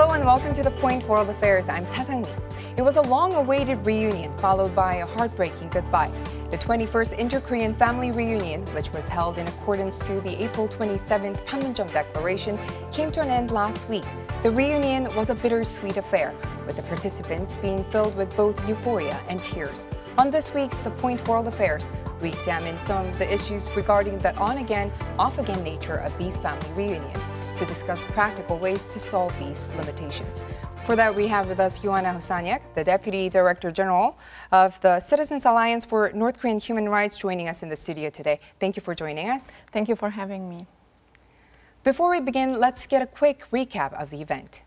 Hello and welcome to The Point World Affairs. I'm Cha Sang-mi. It was a long-awaited reunion followed by a heartbreaking goodbye. The 21st Inter-Korean Family Reunion, which was held in accordance to the April 27th Panmunjom Declaration, came to an end last week. The reunion was a bittersweet affair, with the participants being filled with both euphoria and tears. On this week's The Point World Affairs, we examine some of the issues regarding the on-again, off-again nature of these family reunions to discuss practical ways to solve these limitations. For that, we have with us Joanna Hosaniak, the Deputy Director General of the Citizens Alliance for North Korean Human Rights, joining us in the studio today. Thank you for joining us. Thank you for having me. Before we begin, let's get a quick recap of the event.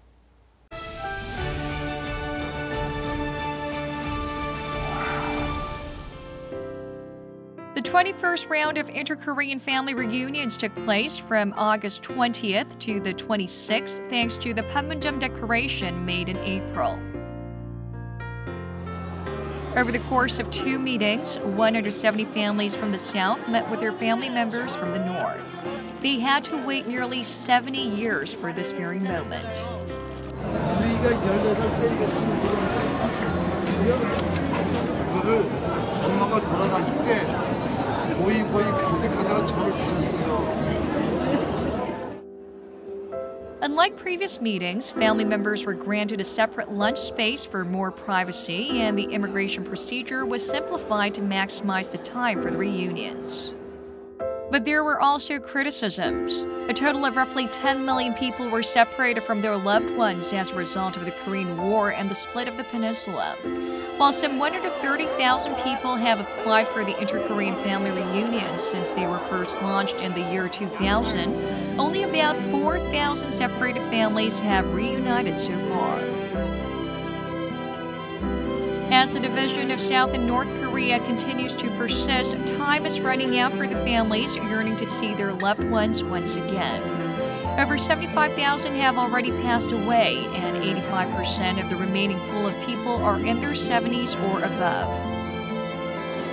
The 21st round of Inter-Korean family reunions took place from August 20th to the 26th, thanks to the Panmunjom Declaration made in April. Over the course of 2 meetings, 170 families from the South met with their family members from the North. They had to wait nearly 70 years for this very moment. Unlike previous meetings, family members were granted a separate lunch space for more privacy, and the immigration procedure was simplified to maximize the time for the reunions. But there were also criticisms. A total of roughly 10 million people were separated from their loved ones as a result of the Korean War and the split of the peninsula. While some 130,000 people have applied for the Inter-Korean Family Reunion since they were first launched in the year 2000, only about 4,000 separated families have reunited so far. As the division of South and North Korea continues to persist, time is running out for the families yearning to see their loved ones once again. Over 75,000 have already passed away, and 85% of the remaining pool of people are in their 70s or above.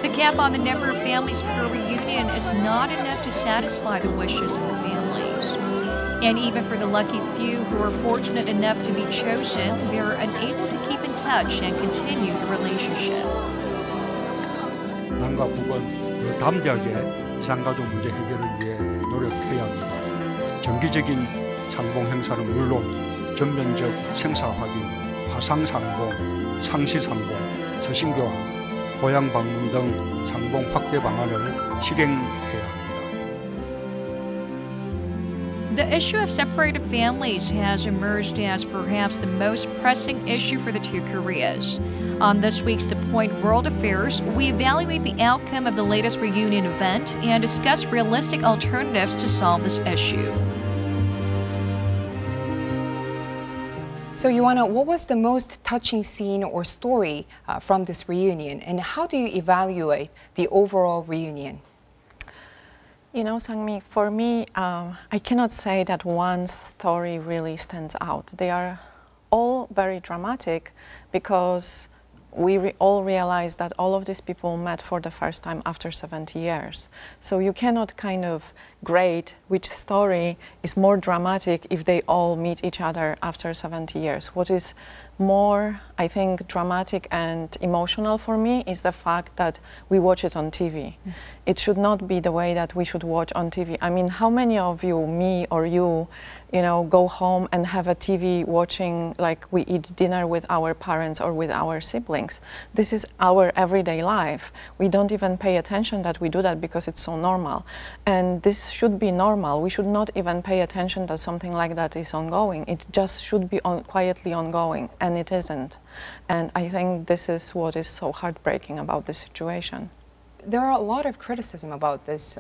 The cap on the number of families per reunion is not enough to satisfy the wishes of the families. And even for the lucky few who are fortunate enough to be chosen, they are unable to keep in touch and continue the relationship. 남과 북은 더 담대하게 이산가족 문제 해결을 위해 노력해야 합니다. 정기적인 상봉 행사는 물론 전면적 생사 확인, 화상 상봉, 상시 상봉, 서신 교환, 고향 방문 등 상봉 확대 방안을 실행해야 합니다. The issue of separated families has emerged as perhaps the most pressing issue for the two Koreas. On this week's The Point World Affairs, we evaluate the outcome of the latest reunion event and discuss realistic alternatives to solve this issue. So, Joanna, what was the most touching scene or story from this reunion, and how do you evaluate the overall reunion? You know, Sang-mi, for me, I cannot say that one story really stands out. They are all very dramatic because we all realize that all of these people met for the first time after 70 years. So you cannot kind of grade which story is more dramatic if they all meet each other after 70 years. What is more, I think, dramatic and emotional for me is the fact that we watch it on TV. It should not be the way that we should watch on TV. I mean, how many of you, me or you know, go home and have a TV watching, like we eat dinner with our parents or with our siblings? This is our everyday life. We don't even pay attention that we do that because it's so normal. And this should be normal. We should not even pay attention that something like that is ongoing. It just should be quietly ongoing, and it isn't. And I think this is what is so heartbreaking about this situation. There are a lot of criticism about this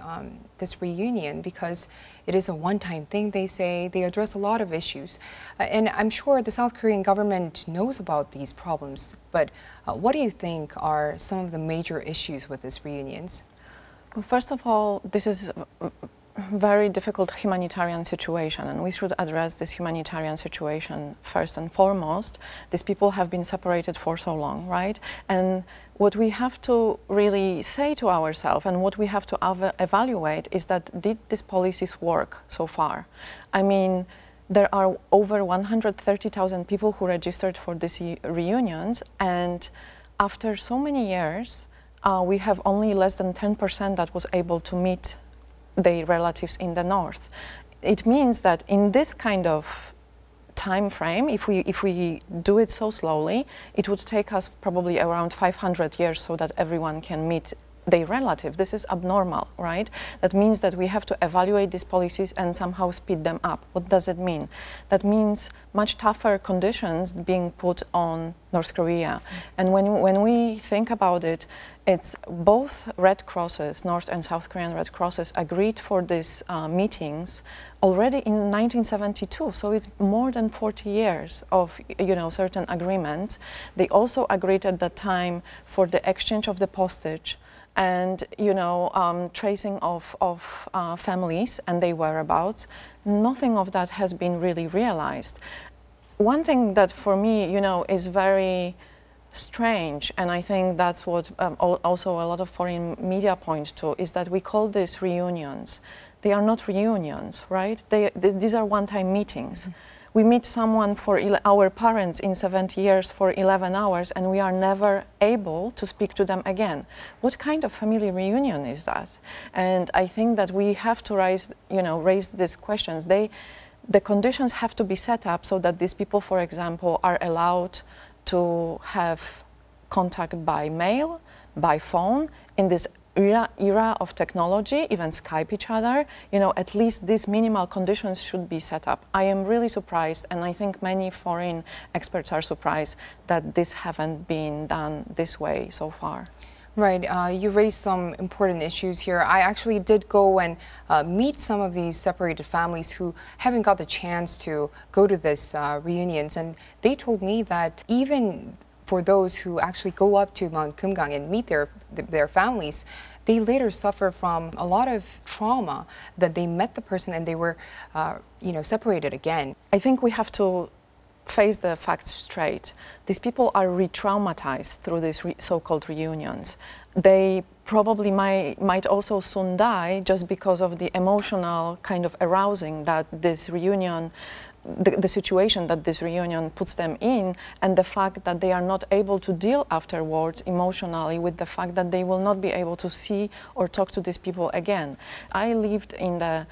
reunion because it is a one-time thing, they say. They address a lot of issues. And I'm sure the South Korean government knows about these problems. But what do you think are some of the major issues with these reunions? Well, first of all, this is a very difficult humanitarian situation, and we should address this humanitarian situation first and foremost. These people have been separated for so long, right? And what we have to really say to ourselves and what we have to evaluate is that did these policies work so far? I mean, there are over 130,000 people who registered for these reunions, and after so many years, we have only less than 10% that was able to meet their relatives in the north. It means that in this kind of time frame, if we do it so slowly, it would take us probably around 500 years so that everyone can meet their relative. This is abnormal, right? That means that we have to evaluate these policies and somehow speed them up. What does it mean? That means much tougher conditions being put on North Korea. And when we think about it, it's both Red Crosses, North and South Korean Red Crosses, agreed for these meetings already in 1972. So it's more than 40 years of, certain agreements. They also agreed at that time for the exchange of the postage and tracing of families and their whereabouts. Nothing of that has been really realized. One thing that for me, is very strange, and I think that's what also a lot of foreign media point to, is that we call these reunions. They are not reunions, right? These are one-time meetings. Mm-hmm. We meet someone for our parents in 70 years for 11 hours, and we are never able to speak to them again. What kind of family reunion is that? And I think that we have to raise these questions. The conditions have to be set up so that these people, for example, are allowed to have contact by mail, by phone, in this era of technology, even Skype each other, at least these minimal conditions should be set up. I am really surprised, and I think many foreign experts are surprised that this haven't been done this way so far. Right, you raised some important issues here. I actually did go and meet some of these separated families who haven't got the chance to go to this reunions, and they told me that even for those who actually go up to Mount Kumgang and meet their families, they later suffer from a lot of trauma that they met the person and they were, separated again. I think we have to face the facts straight. These people are re-traumatized through these so-called reunions. They probably might also soon die just because of the emotional kind of arousing that this reunion, the situation that this reunion puts them in, and the fact that they are not able to deal afterwards emotionally with the fact that they will not be able to see or talk to these people again. I lived in the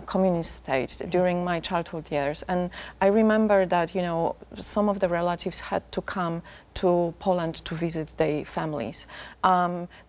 communist state during my childhood years, and I remember that some of the relatives had to come to Poland to visit their families.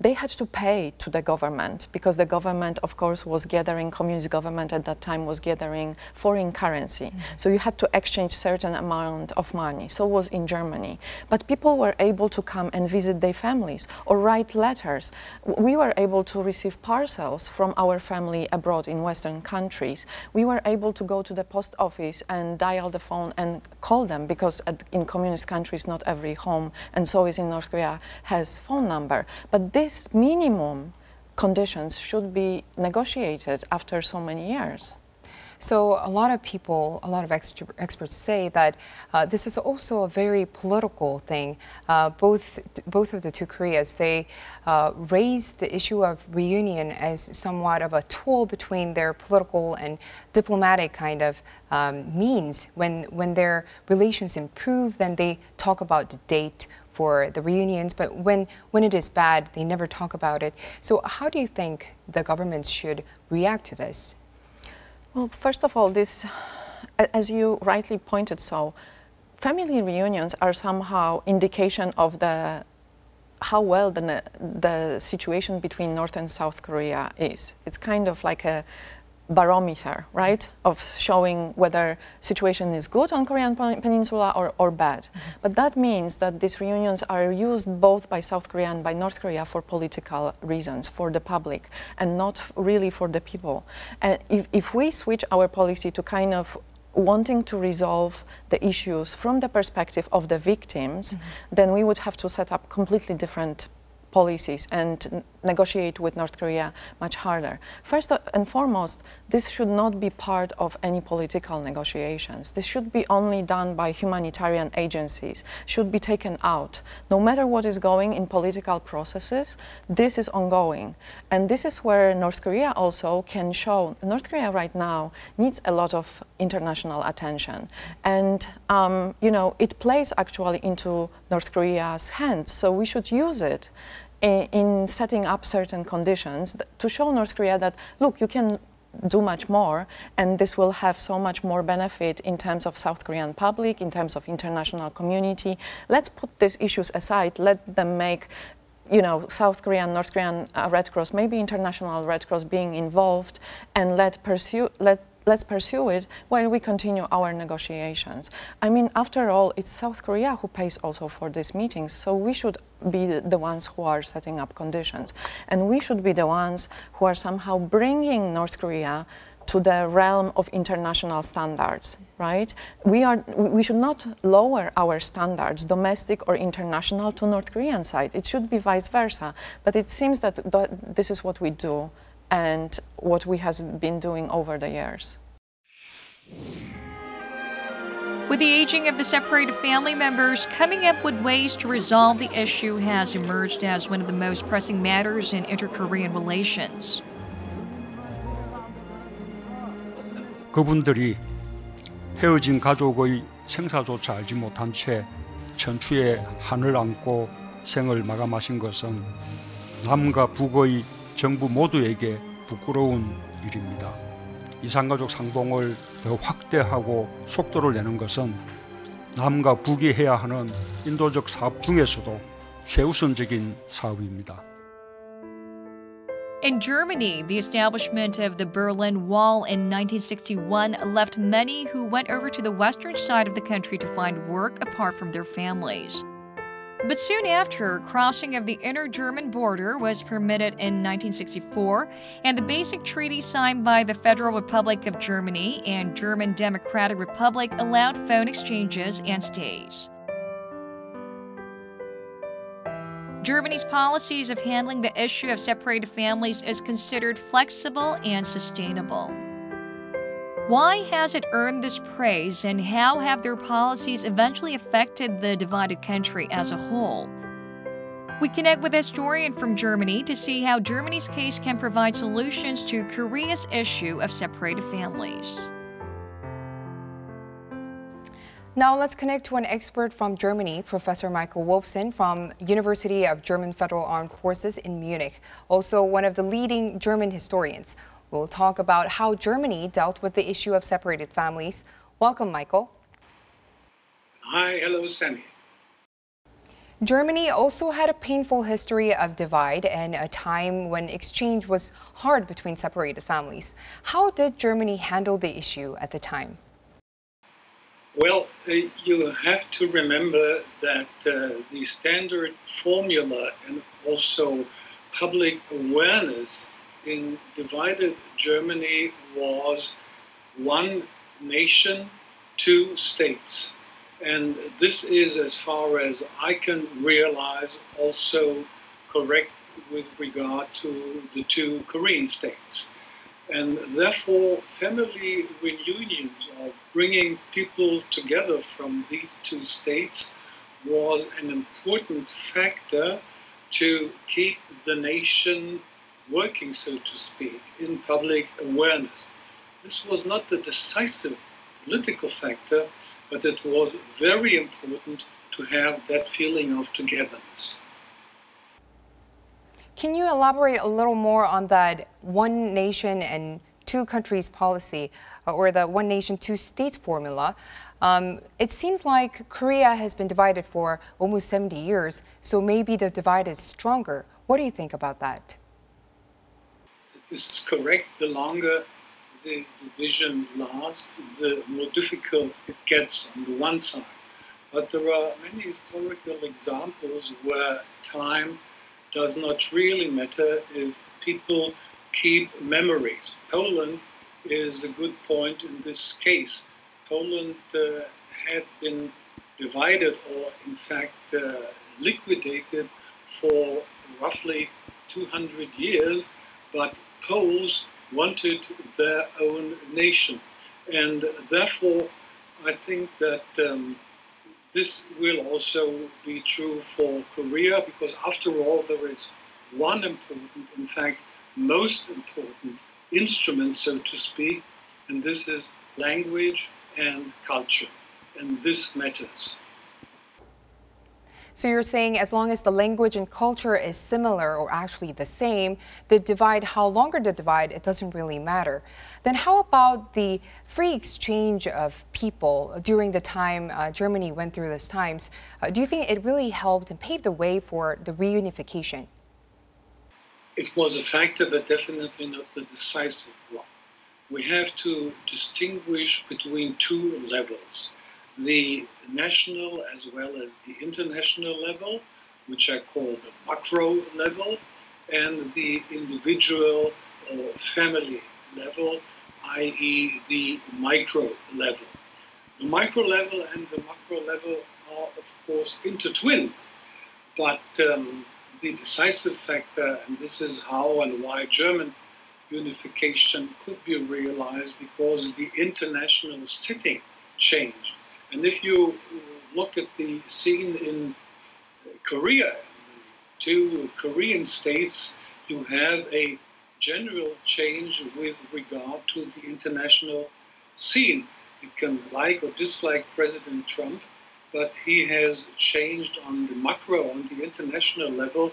They had to pay to the government because the government, of course, was gathering, communist government at that time was gathering foreign currency. Mm-hmm. So you had to exchange certain amount of money. So was in Germany. But people were able to come and visit their families or write letters. We were able to receive parcels from our family abroad in Western countries. We were able to go to the post office and dial the phone and call them because in communist countries not every home, and so is in North Korea, has phone number. But this minimum conditions should be negotiated after so many years. So a lot of people, a lot of experts say that this is also a very political thing. Both of the two Koreas, they raise the issue of reunion as somewhat of a tool between their political and diplomatic kind of means. When their relations improve, then they talk about the date for the reunions, but when it is bad, they never talk about it. So how do you think the governments should react to this? Well, first of all, this, as you rightly pointed so, family reunions are somehow indication of how well the situation between North and South Korea is. It's kind of like a barometer, right, of showing whether situation is good on Korean Peninsula or bad. Mm-hmm. But that means that these reunions are used both by South Korea and by North Korea for political reasons, for the public, and not really for the people. And if we switch our policy to kind of wanting to resolve the issues from the perspective of the victims, mm-hmm. then we would have to set up completely different policies and negotiate with North Korea much harder. First and foremost, this should not be part of any political negotiations. This should be only done by humanitarian agencies, should be taken out. No matter what is going in political processes, this is ongoing. And this is where North Korea also can show. North Korea right now needs a lot of international attention. And, you know, it plays actually into North Korea's hands, so we should use it in setting up certain conditions to show North Korea that, look, you can do much more, and this will have so much more benefit in terms of South Korean public, in terms of international community. Let's put these issues aside, let them make, you know, South Korean, North Korean Red Cross, maybe International Red Cross being involved, and let's pursue it while we continue our negotiations. I mean, after all, it's South Korea who pays also for these meetings, so we should be the ones who are setting up conditions. And we should be the ones who are somehow bringing North Korea to the realm of international standards, right? We should not lower our standards, domestic or international, to North Korean side. It should be vice versa. But it seems that this is what we do and what we have been doing over the years. With the aging of the separated family members, coming up with ways to resolve the issue has emerged as one of the most pressing matters in inter-Korean relations. 그분들이 헤어진 가족의 생사조차 알지 못한 채 천추의 한을 안고 생을 마감하신 것은 남과 북의 정부 모두에게 부끄러운 일입니다. 이산가족 상봉을 더 확대하고 속도를 내는 것은 남과 북이 해야 하는 인도적 사업 중에서도 최우선적인 사업입니다. In Germany, the establishment of the Berlin Wall in 1961 left many who went over to the western side of the country to find work apart from their families. But soon after, crossing of the inner German border was permitted in 1964, and the basic treaty signed by the Federal Republic of Germany and German Democratic Republic allowed phone exchanges and stays. Germany's policies of handling the issue of separated families is considered flexible and sustainable. Why has it earned this praise, and how have their policies eventually affected the divided country as a whole? We connect with a historian from Germany to see how Germany's case can provide solutions to Korea's issue of separated families. Now let's connect to an expert from Germany, Professor Michael Wolffsohn from University of German Federal Armed Forces in Munich, also one of the leading German historians. We'll talk about how Germany dealt with the issue of separated families. Welcome, Michael. Hi, hello, Sammy. Germany also had a painful history of divide and a time when exchange was hard between separated families. How did Germany handle the issue at the time? Well, you have to remember that the standard formula and also public awareness in divided Germany was one nation, two states. And this is, as far as I can realize, also correct with regard to the two Korean states. And therefore, family reunions, or bringing people together from these two states, was an important factor to keep the nation working, so to speak, in public awareness. This was not the decisive political factor, but it was very important to have that feeling of togetherness. Can you elaborate a little more on that one nation and two countries policy, or the one nation, two states formula? It seems like Korea has been divided for almost 70 years, so maybe the divide is stronger. What do you think about that? This is correct. The longer the division lasts, the more difficult it gets on the one side. But there are many historical examples where time does not really matter if people keep memories. Poland is a good point in this case. Poland had been divided, or in fact liquidated, for roughly 200 years, but Poles wanted their own nation. And therefore, I think that this will also be true for Korea, because after all, there is one important, in fact, most important instrument, so to speak, and this is language and culture, and this matters. So you're saying as long as the language and culture is similar or actually the same, the divide, how longer the divide, it doesn't really matter. Then how about the free exchange of people during the time Germany went through these times? Do you think it really helped and paved the way for the reunification? It was a factor, but definitely not the decisive one. We have to distinguish between two levels: the national as well as the international level, which I call the macro level, and the individual or family level, i.e. the micro level. The micro level and the macro level are, of course, intertwined, but the decisive factor, and this is how and why German unification could be realized, because the international setting changed. And if you look at the scene in Korea, the two Korean states, you have a general change with regard to the international scene. You can like or dislike President Trump, but he has changed on the macro, on the international level,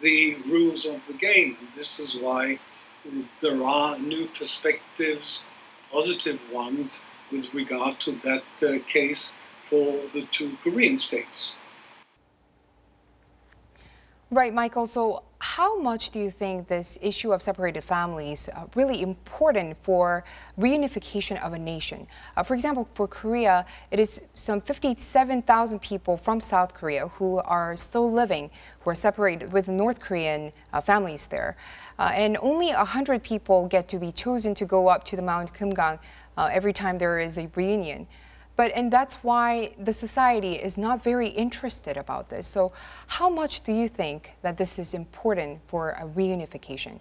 the rules of the game. And this is why there are new perspectives, positive ones, with regard to that case for the two Korean states. Right, Michael. So how much do you think this issue of separated families really important for reunification of a nation? For example, for Korea, it is some 57,000 people from South Korea who are still living, who are separated with North Korean families there. And only 100 people get to be chosen to go up to the Mount Kumgang every time there is a reunion. And that's why the society is not very interested about this. So how much do you think that this is important for a reunification?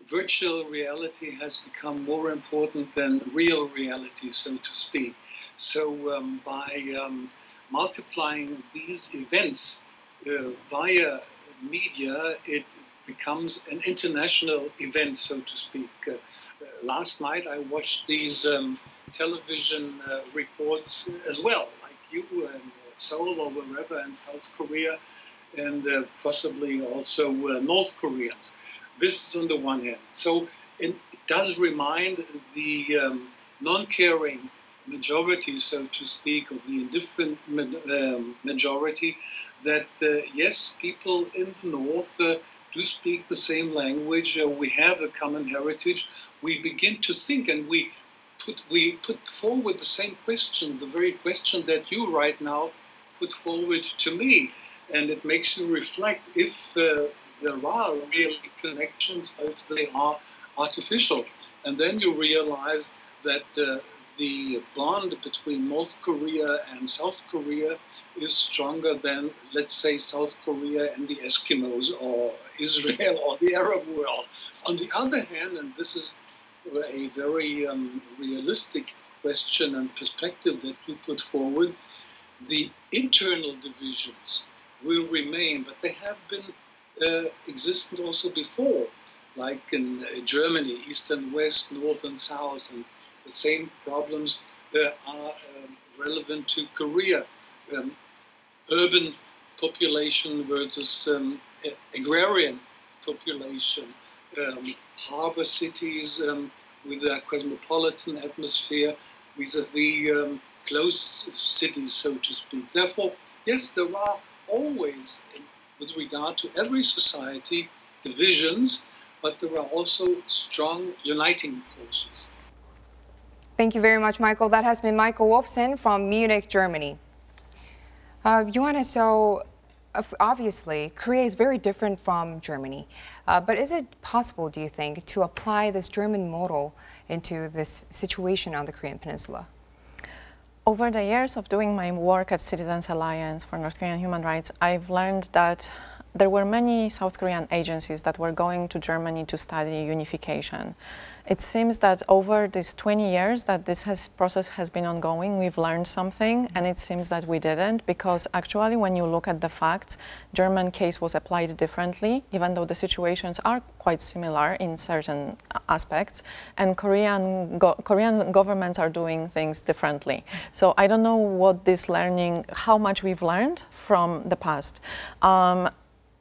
Virtual reality has become more important than real reality, so to speak. So by multiplying these events via media, it becomes an international event, so to speak. Last night I watched these television reports as well, like you in Seoul or wherever in South Korea, and possibly also North Koreans. This is on the one hand. So it does remind the non-caring majority, so to speak, of the indifferent majority, that yes, people in the North do speak the same language. We have a common heritage. We begin to think, and we put forward the same question, the very question that you right now put forward to me. And it makes you reflect if there are real connections, if they are artificial. And then you realize that the bond between North Korea and South Korea is stronger than, let's say, South Korea and the Eskimos, or Israel, or the Arab world. On the other hand, and this is a very realistic question and perspective that you put forward, the internal divisions will remain, but they have been existent also before, like in Germany, East and West, North and South, and the same problems are relevant to Korea. Urban population versus agrarian population, harbor cities with a cosmopolitan atmosphere vis-a-vis closed cities, so to speak. Therefore, yes, there are always, with regard to every society, divisions, but there are also strong uniting forces. Thank you very much, Michael. That has been Michael Wolffsohn from Munich, Germany. Joanna, so obviously, Korea is very different from Germany. But is it possible, do you think, to apply this German model into this situation on the Korean Peninsula? Over the years of doing my work at Citizens Alliance for North Korean Human Rights, I've learned that there were many South Korean agencies that were going to Germany to study unification. It seems that over these 20 years that this process has been ongoing, we've learned something, and it seems that we didn't, because actually when you look at the facts, German case was applied differently, even though the situations are quite similar in certain aspects, and Korean governments are doing things differently. So I don't know what this learning, how much we've learned from the past.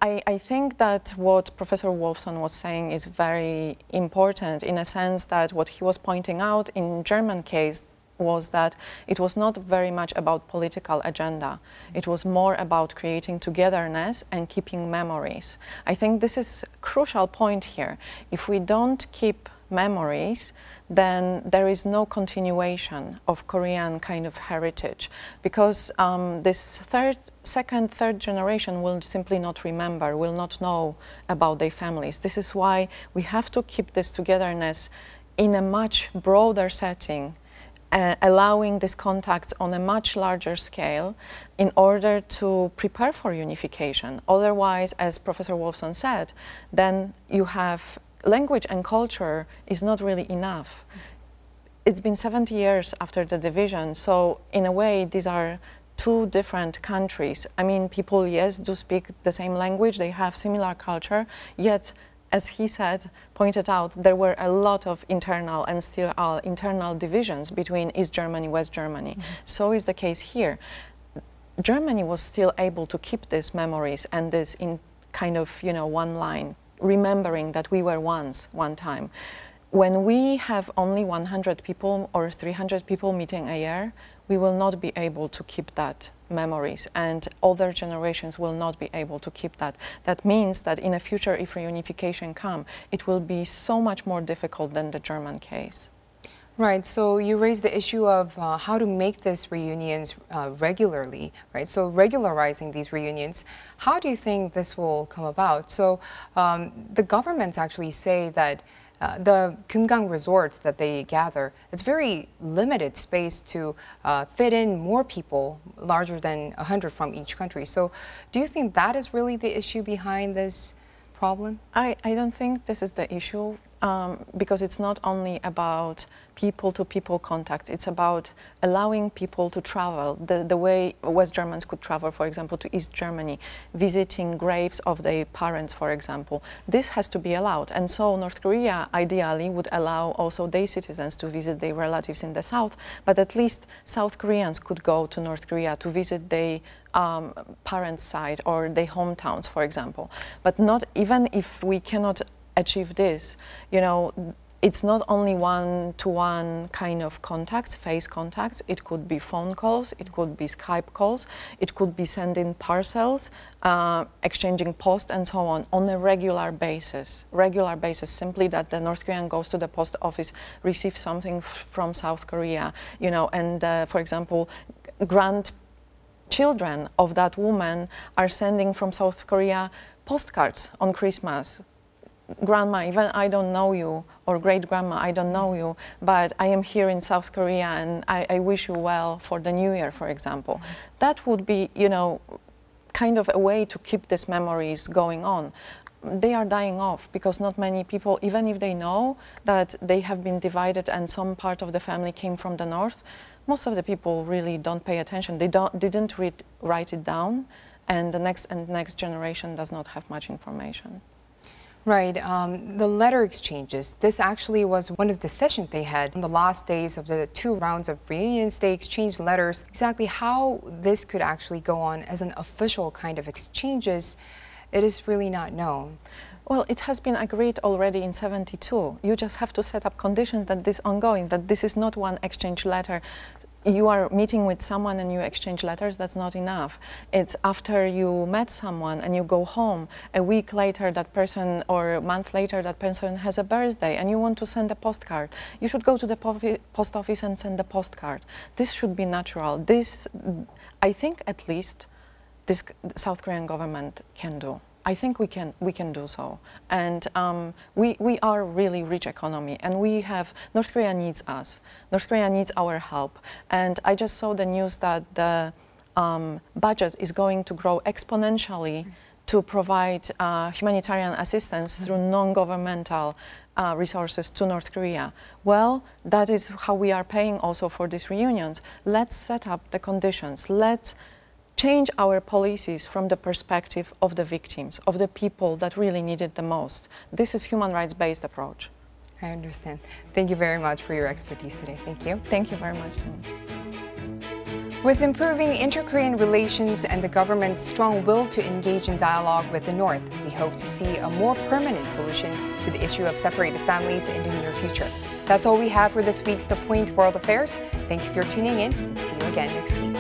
I think that what Professor Wolffsohn was saying is very important, in a sense that what he was pointing out in German case was that it was not very much about political agenda. It was more about creating togetherness and keeping memories. I think this is a crucial point here. If we don't keep memories, then there is no continuation of Korean kind of heritage, because this second, third generation will simply not remember, will not know about their families. This is why we have to keep this togetherness in a much broader setting, allowing these contacts on a much larger scale in order to prepare for unification. Otherwise, as Professor Wolffsohn said, then you have language and culture is not really enough. It's been 70 years after the division, so in a way these are two different countries. I mean, people, yes, do speak the same language, they have similar culture, yet, as he said, pointed out, there were a lot of internal and still are internal divisions between East Germany, West Germany. Mm-hmm. So is the case here. Germany was still able to keep these memories and this in kind of, you know, one line, remembering that we were once, one time. When we have only 100 people or 300 people meeting a year, we will not be able to keep that memories, and older generations will not be able to keep that. That means that in the future, if reunification comes, it will be so much more difficult than the German case. Right, so you raised the issue of how to make these reunions regularly, right? So regularizing these reunions, how do you think this will come about? So the governments actually say that the Kumgang resorts that they gather, it's very limited space to fit in more people, larger than 100 from each country. So do you think that is really the issue behind this problem? I don't think this is the issue, because it's not only about people-to-people contact, it's about allowing people to travel the way West Germans could travel, for example, to East Germany, visiting graves of their parents, for example. This has to be allowed, and so North Korea ideally would allow also their citizens to visit their relatives in the south, but at least South Koreans could go to North Korea to visit their parents' side or their hometowns, for example. But not even if we cannot achieve this, you know, it's not only one-to-one kind of contacts, face contacts. It could be phone calls, it could be Skype calls, it could be sending parcels, exchanging post and so on a regular basis. Regular basis, simply that the North Korean goes to the post office, receives something from South Korea, you know, and for example, grandchildren of that woman are sending from South Korea postcards on Christmas. Grandma, even I don't know you, or great-grandma, I don't know you, but I am here in South Korea and I wish you well for the New Year, for example. That would be, you know, kind of a way to keep these memories going on. They are dying off because not many people, even if they know that they have been divided and some part of the family came from the north, most of the people really don't pay attention. They didn't write it down, and the next generation does not have much information. Right, the letter exchanges. This actually was one of the sessions they had on the last days of the 2 rounds of reunions. They exchanged letters. Exactly how this could actually go on as an official kind of exchanges, it is really not known. Well, it has been agreed already in '72. You just have to set up conditions that this ongoing, that this is not one exchange letter. You are meeting with someone and you exchange letters, that's not enough. It's after you met someone and you go home, a week later that person, or a month later that person has a birthday and you want to send a postcard. You should go to the post office and send a postcard. This should be natural. This, I think at least, this South Korean government can do. I think we can do so, and we are really rich economy, and we have, North Korea needs us. North Korea needs our help, and I just saw the news that the budget is going to grow exponentially to provide humanitarian assistance through non-governmental resources to North Korea. Well, that is how we are paying also for these reunions. Let's set up the conditions. Let's change our policies from the perspective of the victims, of the people that really need it the most. This is human rights-based approach. I understand. Thank you very much for your expertise today. Thank you. Thank you very much. With improving inter-Korean relations and the government's strong will to engage in dialogue with the North, we hope to see a more permanent solution to the issue of separated families in the near future. That's all we have for this week's The Point World Affairs. Thank you for tuning in. See you again next week.